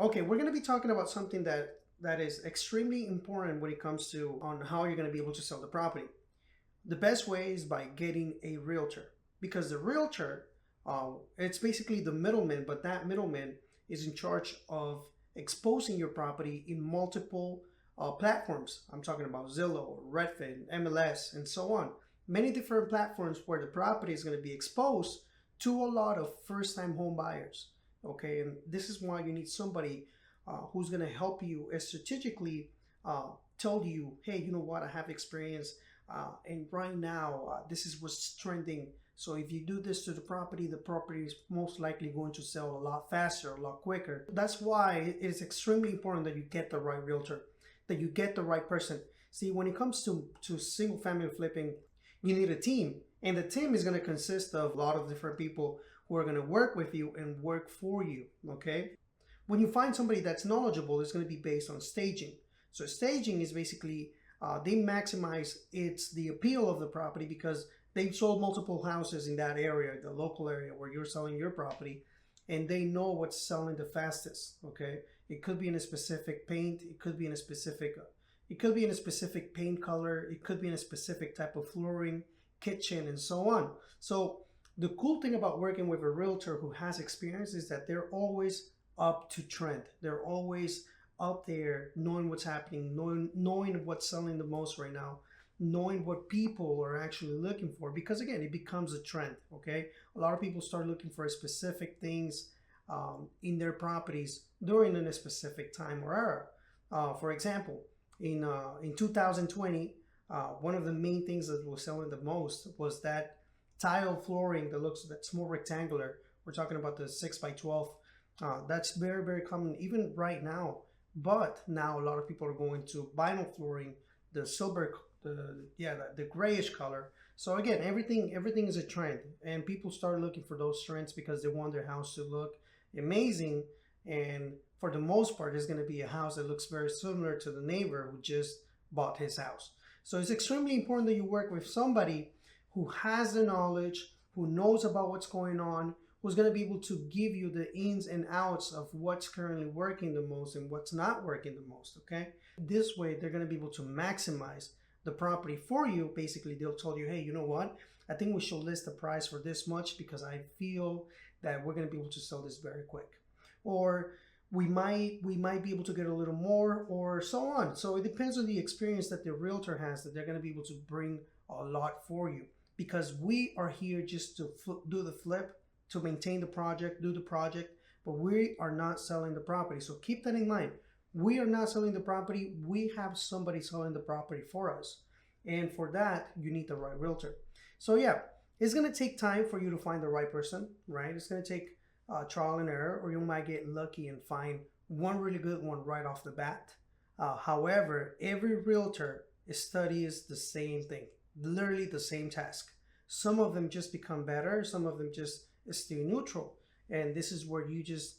Okay, we're going to be talking about something that is extremely important when it comes to on how you're going to be able to sell the property. The best way is by getting a realtor, because the realtor, it's basically the middleman, but that middleman is in charge of exposing your property in multiple platforms. I'm talking about Zillow, Redfin, MLS, and so on. Many different platforms where the property is going to be exposed to a lot of first-time home buyers. Okay, and this is why you need somebody who's going to help you strategically tell you, hey, you know what, I have experience and right now this is what's trending. So if you do this to the property is most likely going to sell a lot faster, a lot quicker. That's why it is extremely important that you get the right realtor, that you get the right person. See, when it comes to single family flipping, you need a team, and the team is going to consist of a lot of different people who are going to work with you and work for you. Okay, when you find somebody that's knowledgeable, it's going to be based on staging. So staging is basically they maximize the appeal of the property because they've sold multiple houses in that area, the local area where you're selling your property, and they know what's selling the fastest. Okay, it could be in a specific paint, it could be in a specific paint color, it could be in a specific type of flooring, kitchen, and so on. So the cool thing about working with a realtor who has experience is that they're always up to trend. They're always out there knowing what's happening, knowing what's selling the most right now, knowing what people are actually looking for, because again, it becomes a trend. Okay, a lot of people start looking for specific things in their properties during a specific time or era. For example, in 2020, one of the main things that was selling the most was that tile flooring that's more rectangular. We're talking about the 6x12. That's very, very common even right now. But now a lot of people are going to vinyl flooring, the silver, the grayish color. So again, everything is a trend, and people start looking for those trends because they want their house to look amazing. And for the most part, it's going to be a house that looks very similar to the neighbor who just bought his house. So it's extremely important that you work with somebody who has the knowledge, who knows about what's going on, who's going to be able to give you the ins and outs of what's currently working the most and what's not working the most. Okay, this way they're going to be able to maximize the property for you. Basically, they'll tell you, hey, you know what, I think we should list the price for this much because I feel that we're going to be able to sell this very quick, or we might be able to get a little more, or so on. So it depends on the experience that the realtor has, that they're going to be able to bring a lot for you, because we are here just to do the flip, to maintain the project, do the project, but we are not selling the property. So keep that in mind. We are not selling the property. We have somebody selling the property for us. And for that, you need the right realtor. So yeah, it's going to take time for you to find the right person, right? It's going to take trial and error, or you might get lucky and find one really good one right off the bat. However, every realtor studies the same thing, literally the same task. Some of them just become better. Some of them just stay neutral. And this is where you just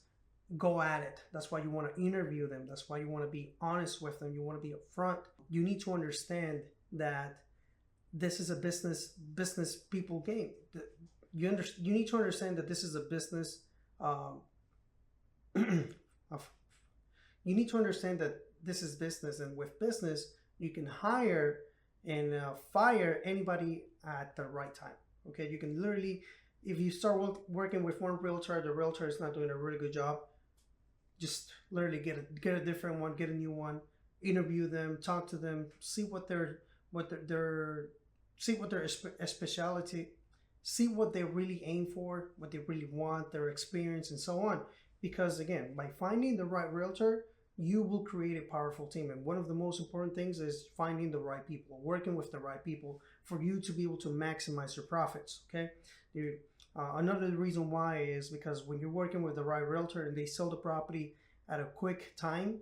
go at it. That's why you want to interview them. That's why you want to be honest with them. You want to be upfront. You need to understand that this is a business people game. You need to understand that this is a business. You need to understand that this is business, and with business, you can hire and fire anybody at the right time. Okay, you can literally, if you start working with one realtor, the realtor is not doing a really good job, just literally get a different one, get a new one, interview them, talk to them, see what their specialty, see what they really aim for, what they really want, their experience, and so on. Because again, by finding the right realtor, you will create a powerful team. And one of the most important things is finding the right people, working with the right people for you to be able to maximize your profits. Okay. Another reason why is because when you're working with the right realtor and they sell the property at a quick time,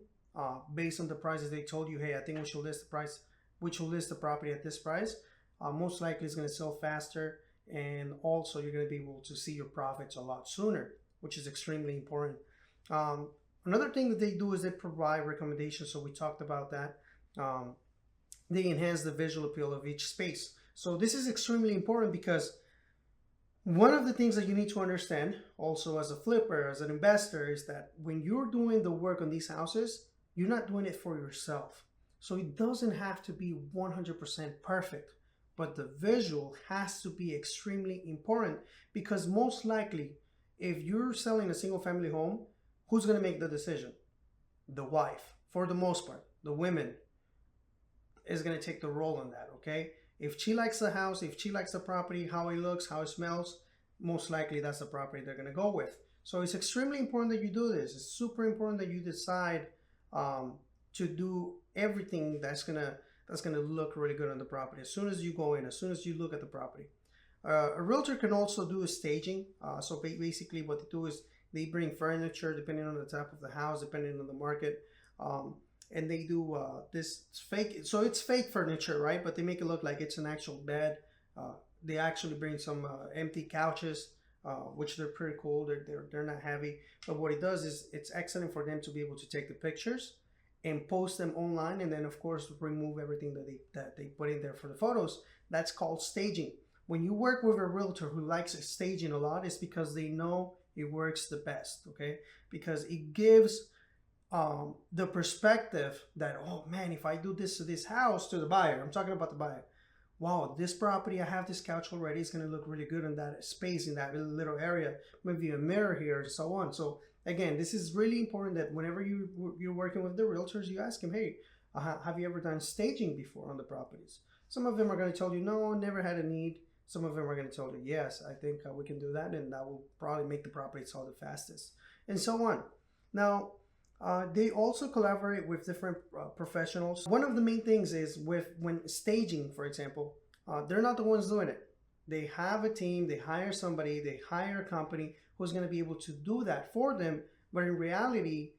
based on the prices they told you, hey, I think we should list the property at this price, most likely it's going to sell faster, and also you're going to be able to see your profits a lot sooner, which is extremely important. Another thing that they do is they provide recommendations. So we talked about that. They enhance the visual appeal of each space. So this is extremely important because One of the things that you need to understand also as a flipper, as an investor, is that when you're doing the work on these houses, you're not doing it for yourself. So it doesn't have to be 100% perfect, but the visual has to be extremely important because most likely, if you're selling a single family home, who's going to make the decision? The wife, for the most part. The women is going to take the role in that, okay? If she likes the house, if she likes the property, how it looks, how it smells, most likely that's the property they're going to go with. So it's extremely important that you do this. It's super important that you decide to do everything that's gonna look really good on the property as soon as you go in, as soon as you look at the property. A realtor can also do a staging. So basically, what they do is they bring furniture depending on the type of the house, depending on the market. And they do this fake, so it's fake furniture, right? But they make it look like it's an actual bed. They actually bring some empty couches, which they're pretty cool. They're not heavy, but what it does is it's excellent for them to be able to take the pictures and post them online, and then of course remove everything that they put in there for the photos. That's called staging. When you work with a realtor who likes staging a lot, it's because they know it works the best, okay? Because it gives the perspective that, oh man, if I do this to this house, to the buyer, I'm talking about the buyer, wow, this property, I have this couch already, it's going to look really good in that space, in that little area, maybe a mirror here, and so on. So again, this is really important that whenever you're working with the realtors, you ask them, hey, have you ever done staging before on the properties? Some of them are going to tell you, no, never had a need. Some of them are going to tell you, yes, I think we can do that, and that will probably make the property sell the fastest, and so on. Now, they also collaborate with different professionals. One of the main things is when staging, for example, they're not the ones doing it. They have a team, they hire somebody, they hire a company who's going to be able to do that for them. But in reality,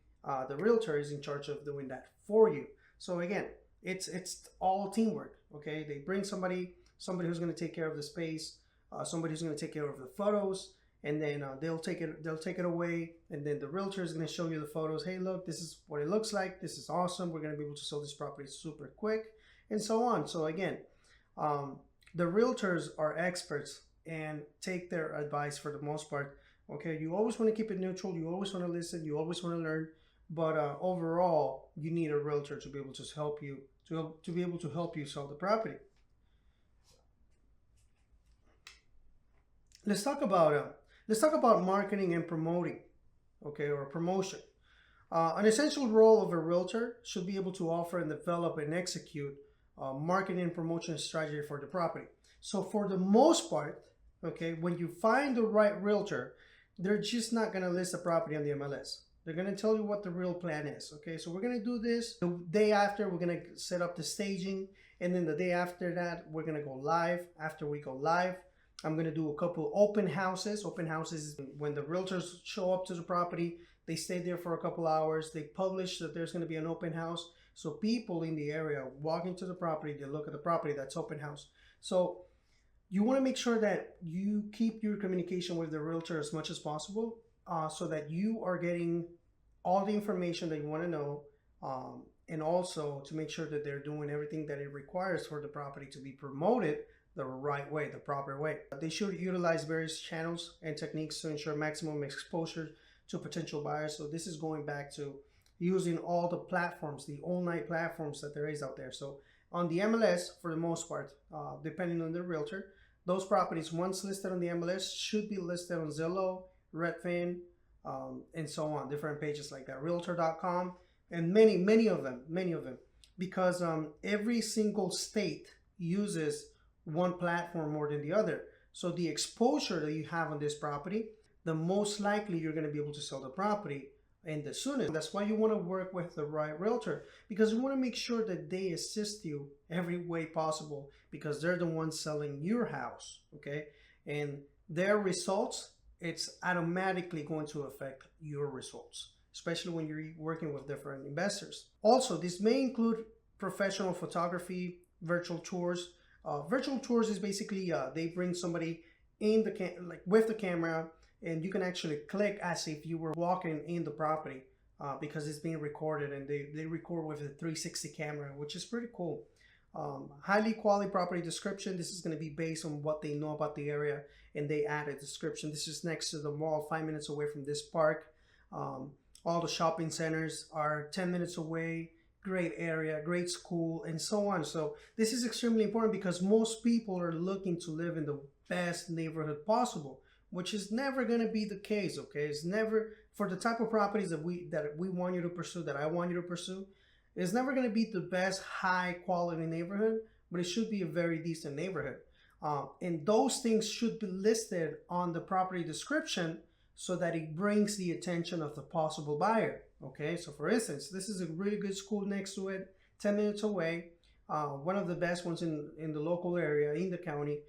the realtor is in charge of doing that for you. So again, it's all teamwork. Okay, they bring somebody who's going to take care of the space, somebody who's going to take care of the photos, and then they'll take it away, and then the realtor is going to show you the photos. Hey, look, this is what it looks like. This is awesome. We're going to be able to sell this property super quick, and so on. So again, the realtors are experts and take their advice for the most part. Okay, you always want to keep it neutral. You always want to listen. You always want to learn. But overall, you need a realtor to be able to help you to be able to help you sell the property. Let's talk about marketing and promoting, okay, or promotion. An essential role of a realtor should be able to offer and develop and execute marketing and promotion strategy for the property. So for the most part, okay, when you find the right realtor, they're just not going to list the property on the MLS. They're going to tell you what the real plan is. Okay, so we're going to do this. The day after, we're going to set up the staging. And then the day after that, we're going to go live. After we go live, I'm going to do a couple open houses. Open houses is when the realtors show up to the property, they stay there for a couple hours. They publish that there's going to be an open house. So people in the area walk into the property, they look at the property, that's open house. So you want to make sure that you keep your communication with the realtor as much as possible, so that you are getting all the information that you want to know, and also to make sure that they're doing everything that it requires for the property to be promoted the right way, the proper way. They should utilize various channels and techniques to ensure maximum exposure to potential buyers. So this is going back to using all the platforms, the online platforms that there is out there. So on the MLS, for the most part, depending on the realtor, those properties once listed on the MLS should be listed on Zillow, Redfin, and so on, different pages like that, realtor.com, and many of them, because every single state uses one platform more than the other. So the exposure that you have on this property, the most likely you're going to be able to sell the property, and the soonest. That's why you want to work with the right realtor, because you want to make sure that they assist you every way possible, because they're the ones selling your house, okay? And their results, it's automatically going to affect your results, especially when you're working with different investors. Also, this may include professional photography, virtual tours. Virtual tours is basically they bring somebody in the like with the camera, and you can actually click as if you were walking in the property, because it's being recorded, and they record with a 360 camera, which is pretty cool. Highly quality property description. This is going to be based on what they know about the area, and they add a description. This is next to the mall, 5 minutes away from this park. Um, all the shopping centers are 10 minutes away. Great area, great school, and so on. So this is extremely important because most people are looking to live in the best neighborhood possible, which is never going to be the case. Okay, it's never, for the type of properties that we want you to pursue, that I want you to pursue. It's never going to be the best high quality neighborhood, but it should be a very decent neighborhood. And those things should be listed on the property description so that it brings the attention of the possible buyer. Okay, so for instance, this is a really good school next to it, 10 minutes away, one of the best ones in the local area, in the county.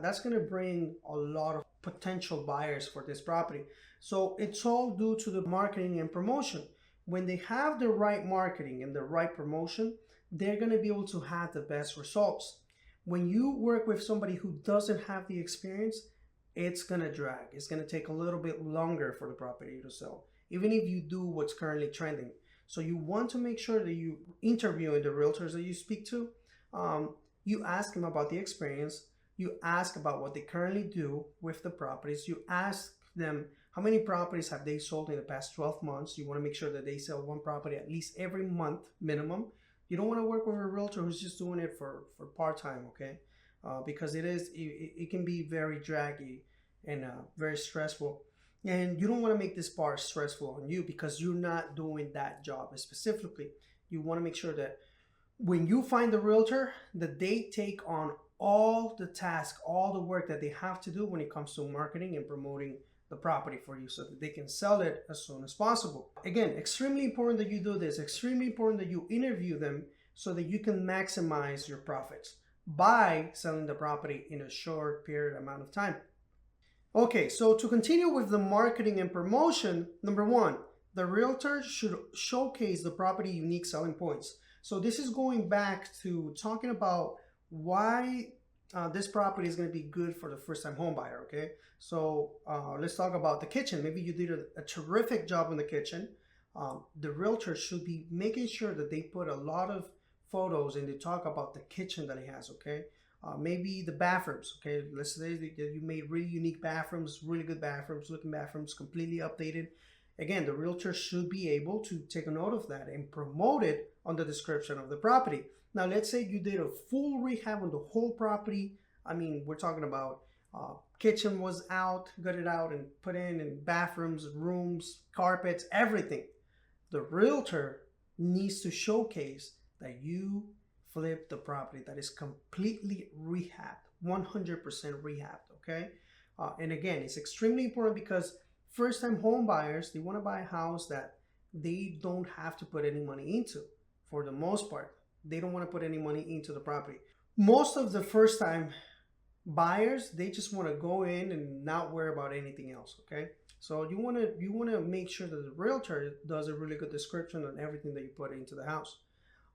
That's going to bring a lot of potential buyers for this property. So it's all due to the marketing and promotion. When they have the right marketing and the right promotion, they're going to be able to have the best results. When you work with somebody who doesn't have the experience, it's going to drag. It's going to take a little bit longer for the property to sell, even if you do what's currently trending. So you want to make sure that you interviewing the realtors that you speak to, you ask them about the experience, you ask about what they currently do with the properties, you ask them how many properties have they sold in the past 12 months. You want to make sure that they sell one property at least every month minimum. You don't want to work with a realtor who's just doing it for part-time, okay? Because it can be very draggy and very stressful. And you don't want to make this part stressful on you because you're not doing that job specifically. You want to make sure that when you find the realtor, that they take on all the tasks, all the work that they have to do when it comes to marketing and promoting the property for you so that they can sell it as soon as possible. Again, extremely important that you do this, extremely important that you interview them so that you can maximize your profits by selling the property in a short period amount of time. Okay, so to continue with the marketing and promotion, number one, the realtor should showcase the property unique selling points. So this is going back to talking about why this property is going to be good for the first-time home buyer. Okay, so let's talk about the kitchen. Maybe you did a terrific job in the kitchen. The realtor should be making sure that they put a lot of photos and they talk about the kitchen that he has. Okay, maybe the bathrooms. Okay, let's say that you made really unique bathrooms, really good bathrooms, looking bathrooms, completely updated. Again, the realtor should be able to take a note of that and promote it on the description of the property. Now, let's say you did a full rehab on the whole property. I mean, we're talking about kitchen was out, gutted out and put in, and bathrooms, rooms, carpets, everything. The realtor needs to showcase that you flip the property that is completely rehabbed, 100% rehabbed, okay? And again, it's extremely important because first-time home buyers, they want to buy a house that they don't have to put any money into. For the most part, they don't want to put any money into the property. Most of the first-time buyers, they just want to go in and not worry about anything else, okay? So you want to make sure that the realtor does a really good description on everything that you put into the house.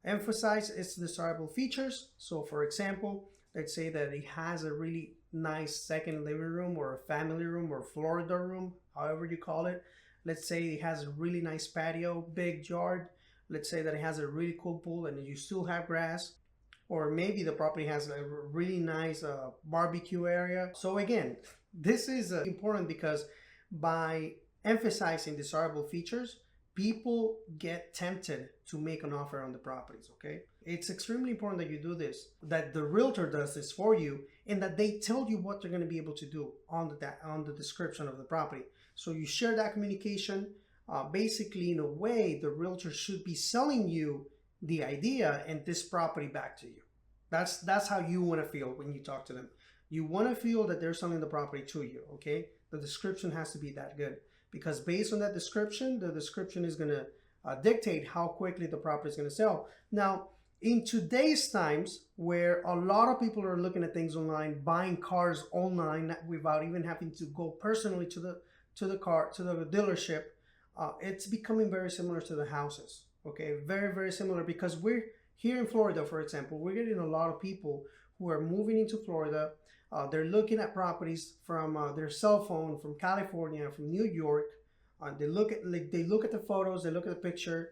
Emphasize its desirable features. So for example, let's say that it has a really nice second living room or a family room or Florida room, however you call it. Let's say it has a really nice patio, big yard. Let's say that it has a really cool pool and you still have grass. Or maybe the property has a really nice barbecue area. So again, this is important because by emphasizing desirable features, people get tempted to make an offer on the properties, okay? It's extremely important that you do this, that the realtor does this for you, and that they tell you what they're going to be able to do on the description of the property. So you share that communication. Basically, in a way, the realtor should be selling you the idea and this property back to you. That's how you want to feel when you talk to them. You want to feel that they're selling the property to you, okay? The description has to be that good. Because based on that description, the description is going to dictate how quickly the property is going to sell. Now, in today's times, where a lot of people are looking at things online, buying cars online without even having to go personally to the dealership, it's becoming very similar to the houses. Okay, very, very similar, because we're here in Florida, for example, we're getting a lot of people who are moving into Florida. They're looking at properties from their cell phone, from California, from New York. They look at the photos, they look at the picture,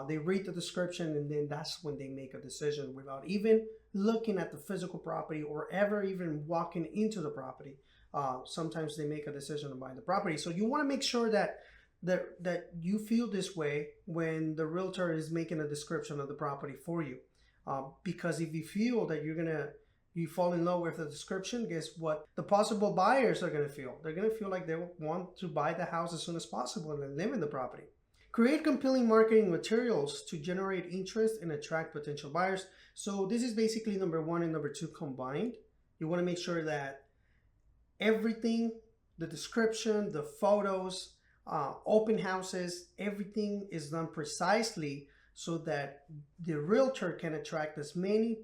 they read the description, and then that's when they make a decision without even looking at the physical property or ever even walking into the property. Sometimes they make a decision to buy the property. So you want to make sure that you feel this way when the realtor is making a description of the property for you. Because if you feel that you fall in love with the description, guess what the possible buyers are going to feel? They're going to feel like they want to buy the house as soon as possible and live in the property. Create compelling marketing materials to generate interest and attract potential buyers. So this is basically number one and number two combined. You want to make sure that everything, the description, the photos, open houses, everything is done precisely so that the realtor can attract as many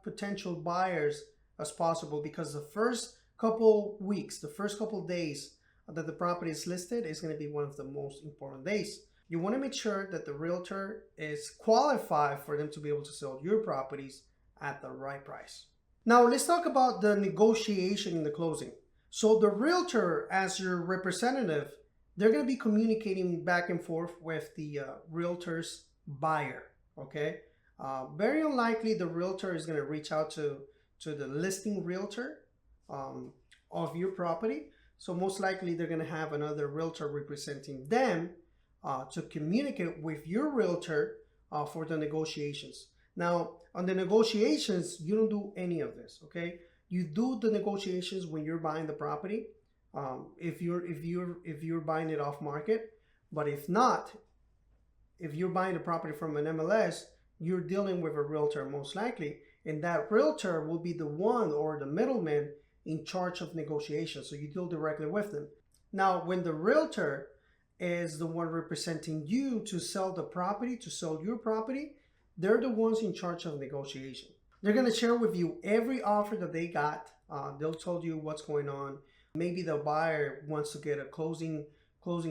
potential buyers as possible, because the first couple weeks, the first couple days that the property is listed is going to be one of the most important days. You want to make sure that the realtor is qualified for them to be able to sell your properties at the right price. Now let's talk about the negotiation in the closing. So the realtor, as your representative, they're going to be communicating back and forth with the realtor's buyer, okay? Very unlikely the realtor is going to reach out to the listing realtor of your property. So most likely they're going to have another realtor representing them to communicate with your realtor for the negotiations. Now, on the negotiations, you don't do any of this, okay? You do the negotiations when you're buying the property, if you're buying it off market. But if not, if you're buying the property from an MLS, you're dealing with a realtor most likely, and that realtor will be the one or the middleman in charge of negotiations. So you deal directly with them. Now, when the realtor is the one representing you to sell the property, to sell your property, they're the ones in charge of negotiation. They're going to share with you every offer that they got. They'll tell you what's going on. Maybe the buyer wants to get a closing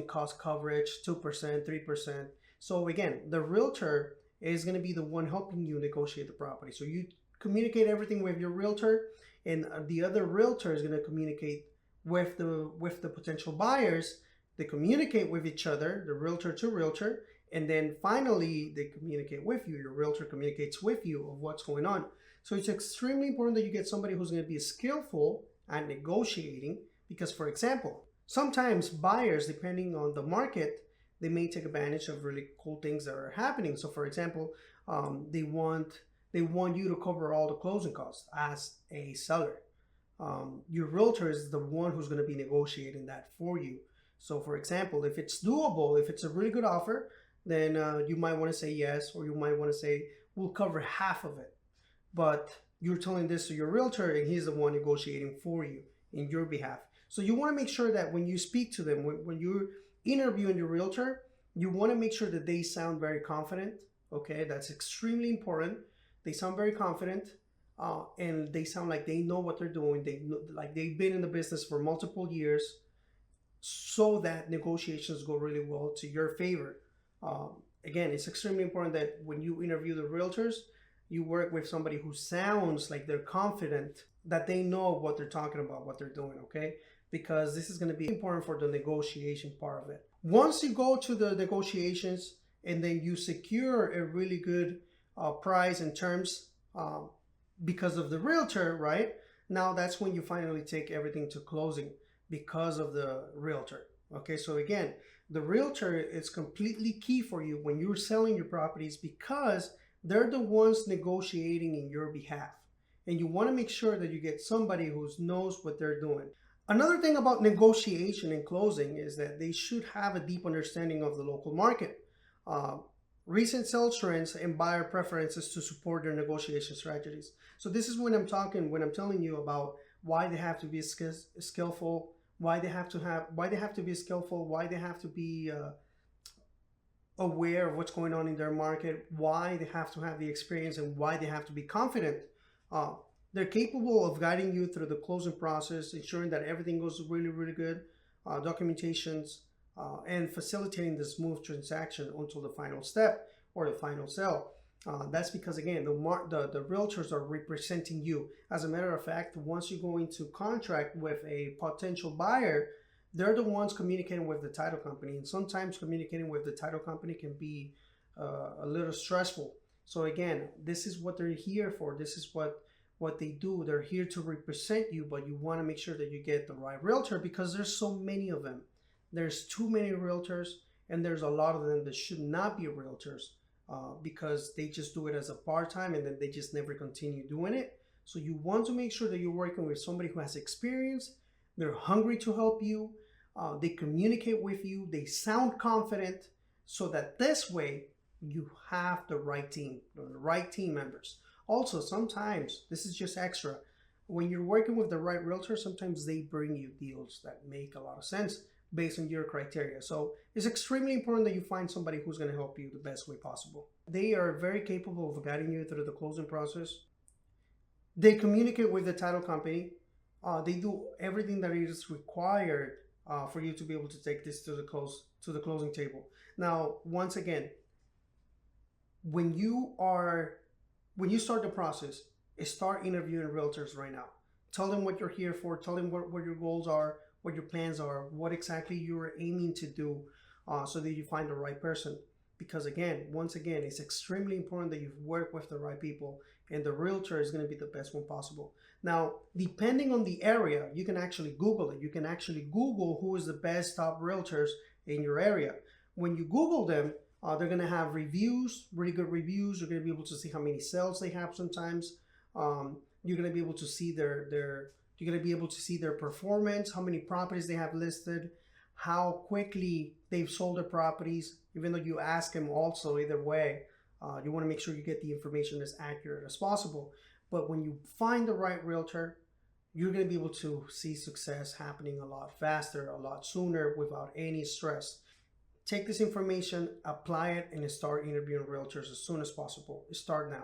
cost coverage, 2%, 3%. So again, the realtor is going to be the one helping you negotiate the property. So you communicate everything with your realtor, and the other realtor is going to communicate with the potential buyers. They communicate with each other, the realtor to realtor, and then finally they communicate with you. Your realtor communicates with you of what's going on. So it's extremely important that you get somebody who's going to be skillful at negotiating, because, for example, sometimes buyers, depending on the market, they may take advantage of really cool things that are happening. So, for example, they want you to cover all the closing costs as a seller. Your realtor is the one who's going to be negotiating that for you. So, for example, if it's doable, if it's a really good offer, then you might want to say yes, or you might want to say, we'll cover half of it. But you're telling this to your realtor, and he's the one negotiating for you in your behalf. So you want to make sure that when you speak to them, when you're interviewing your realtor, you want to make sure that they sound very confident. Okay, that's extremely important. They sound very confident, and they sound like they know what they're doing. They know, like they've been in the business for multiple years, so that negotiations go really well to your favor. Again, it's extremely important that when you interview the realtors, you work with somebody who sounds like they're confident, that they know what they're talking about, what they're doing, okay? Because this is going to be important for the negotiation part of it. Once you go to the negotiations and then you secure a really good price and terms because of the realtor, right? Now that's when you finally take everything to closing because of the realtor. Okay, so again, the realtor is completely key for you when you're selling your properties, because they're the ones negotiating in your behalf. And you want to make sure that you get somebody who knows what they're doing. Another thing about negotiation and closing is that they should have a deep understanding of the local market, recent sales trends, and buyer preferences to support their negotiation strategies. So this is when I'm telling you about why they have to be skillful, why they have to be skillful, why they have to be aware of what's going on in their market, why they have to have the experience, and why they have to be confident. They're capable of guiding you through the closing process, ensuring that everything goes really, really good, documentations, and facilitating the smooth transaction until the final step or the final sale. That's because, again, the realtors are representing you. As a matter of fact, once you go into contract with a potential buyer, they're the ones communicating with the title company. And sometimes communicating with the title company can be a little stressful. So again, this is what they're here for. This is what they do. They're here to represent you, but you want to make sure that you get the right realtor because there's so many of them. There's too many realtors, and there's a lot of them that should not be realtors because they just do it as a part-time and then they just never continue doing it. So you want to make sure that you're working with somebody who has experience. They're hungry to help you. They communicate with you. They sound confident, so that this way you have the right team members. Also, sometimes this is just extra. When you're working with the right realtor, sometimes they bring you deals that make a lot of sense based on your criteria. So it's extremely important that you find somebody who's going to help you the best way possible. They are very capable of guiding you through the closing process. They communicate with the title company. They do everything that is required for you to be able to take this to the closing table. Now, once again, when you start the process, start interviewing realtors right now. Tell them what you're here for. Tell them what your goals are, what your plans are, what exactly you're aiming to do, so that you find the right person. Because again, once again, it's extremely important that you work with the right people, and the realtor is going to be the best one possible. Now, depending on the area, you can actually Google it. You can actually Google who is the best top realtors in your area. When you Google them, they're going to have reviews, really good reviews. You're going to be able to see how many sales they have sometimes. You're going to be able to see you're going to be able to see their performance, how many properties they have listed, how quickly they've sold their properties. Even though you ask them also, either way, you want to make sure you get the information as accurate as possible. But when you find the right realtor, you're going to be able to see success happening a lot faster, a lot sooner, without any stress. Take this information, apply it, and start interviewing realtors as soon as possible. Start now.